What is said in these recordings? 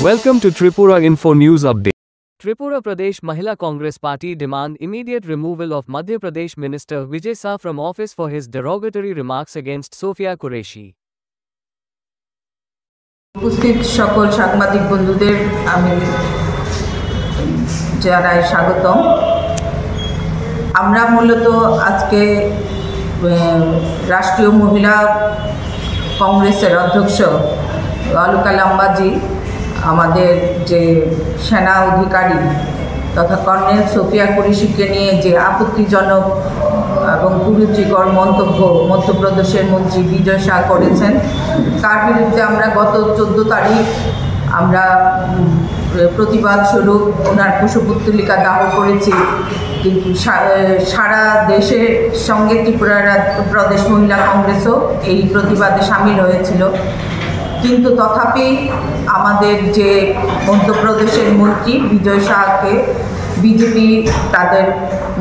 Welcome to Tripura Info News Update. Tripura Pradesh Mahila Congress Party demand immediate removal of Madhya Pradesh Minister Vijay Shah from office for his derogatory remarks against Sofia Qureshi. উপস্থিত সকল সাংবাদিক বন্ধুদের আমি জানাই স্বাগতম। আমরা মূলত আজকে রাষ্ট্রীয় মহিলা কংগ্রেসের অধ্যক্ষ অলকা লাম্বাজি আমাদের যে সেনা অধিকারী তথা কর্নেল সোফিয়া কুরেশিকে নিয়ে যে আপত্তিজনক এবং কুরুচিকর মন্তব্য মধ্যপ্রদেশের মন্ত্রী বিজয় শাহ করেছেন, তার বিরুদ্ধে আমরা গত 14 তারিখ আমরা প্রতিবাদ স্বরূপ ওনার কুশপুত্তলিকা দাহ করেছি। কিন্তু সারা দেশের সঙ্গে ত্রিপুরা প্রদেশ মহিলা কংগ্রেসও এই প্রতিবাদে সামিল হয়েছিল। কিন্তু তথাপি আমাদের যে মধ্যপ্রদেশের মন্ত্রী বিজয় শাহকে বিজেপি তাদের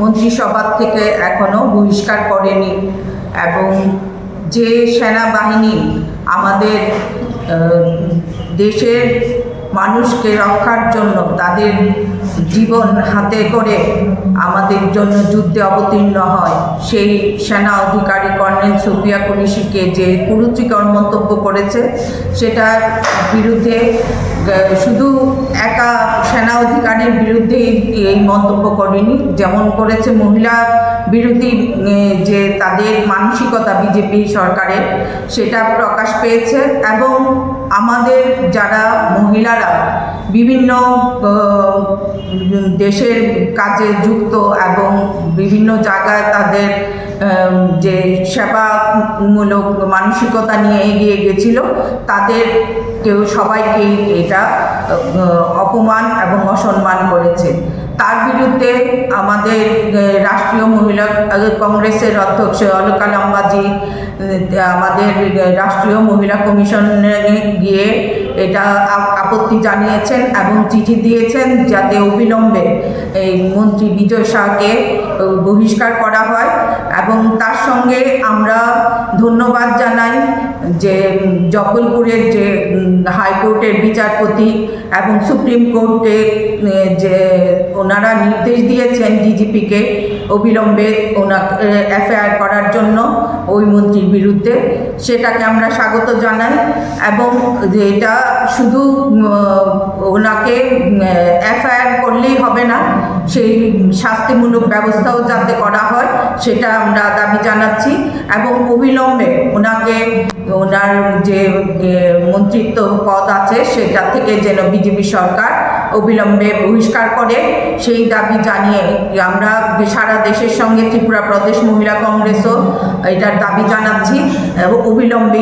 মন্ত্রিসভা থেকে এখনও বহিষ্কার করেনি এবং যে সেনাবাহিনী আমাদের দেশের মানুষকে রক্ষার জন্য তাদের জীবন হাতে করে আমাদের জন্য যুদ্ধে অবতীর্ণ হয়, সেই সেনা অধিকারী কর্নেল সোফিয়া কুরেশিকে যে কুরুচিকর মন্তব্য করেছে সেটার বিরুদ্ধে শুধু একা সেনা অধিকারীর বিরুদ্ধে এই মন্তব্য করেনি, যেমন করেছে মহিলা বিরোধী যে তাদের মানসিকতা বিজেপি সরকারের, সেটা প্রকাশ পেয়েছে। এবং আমাদের যারা মহিলারা বিভিন্ন দেশের কাজে যুক্ত এবং বিভিন্ন জায়গায় তাদের যে সেবামূলক মানসিকতা নিয়ে এগিয়ে গেছিল, তাদের কেউ সবাইকেই এটা অপমান এবং অসম্মান করেছে। তার বিরুদ্ধে আমাদের রাষ্ট্রীয় মহিলা কংগ্রেসের অধ্যক্ষ অলকা লাম্বাজি আমাদের রাষ্ট্রীয় মহিলা কমিশনে গিয়ে এটা আপত্তি জানিয়েছেন এবং চিঠি দিয়েছেন যাতে অবিলম্বে এই মন্ত্রী বিজয় শাহকে বহিষ্কার করা হয়। এবং তার সঙ্গে আমরা ধন্যবাদ জানাই যে জব্বলপুরের যে হাইকোর্টের বিচারপতি এবং সুপ্রিম কোর্টকে যে ওনারা নির্দেশ দিয়েছেন ডিজিপিকে অবিলম্বে ওনাকে এফআইআর করার জন্য ওই মন্ত্রীর বিরুদ্ধে, সেটাকে আমরা স্বাগত জানাই। এবং এটা শুধু ওনাকে এফআইআর করলেই হবে না, সেই শাস্তিমূলক ব্যবস্থাও যাতে করা হয় সেটা আমরা দাবি জানাচ্ছি। এবং অবিলম্বে ওনাকে ওনার যে মন্ত্রিত্ব পদ আছে সেটা থেকে যেন বিজেপি সরকার অবিলম্বে বহিষ্কার করে সেই দাবি জানিয়ে আমরা সারা দেশের সঙ্গে ত্রিপুরা প্রদেশ মহিলা কংগ্রেসও এটার দাবি জানাচ্ছি এবং অবিলম্বে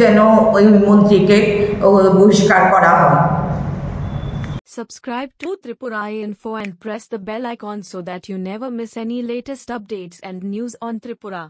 যেন ওই মন্ত্রীকে বহিষ্কার করা হয়। Subscribe to Tripura Info and press the bell icon so that you never miss any latest updates and news on Tripura.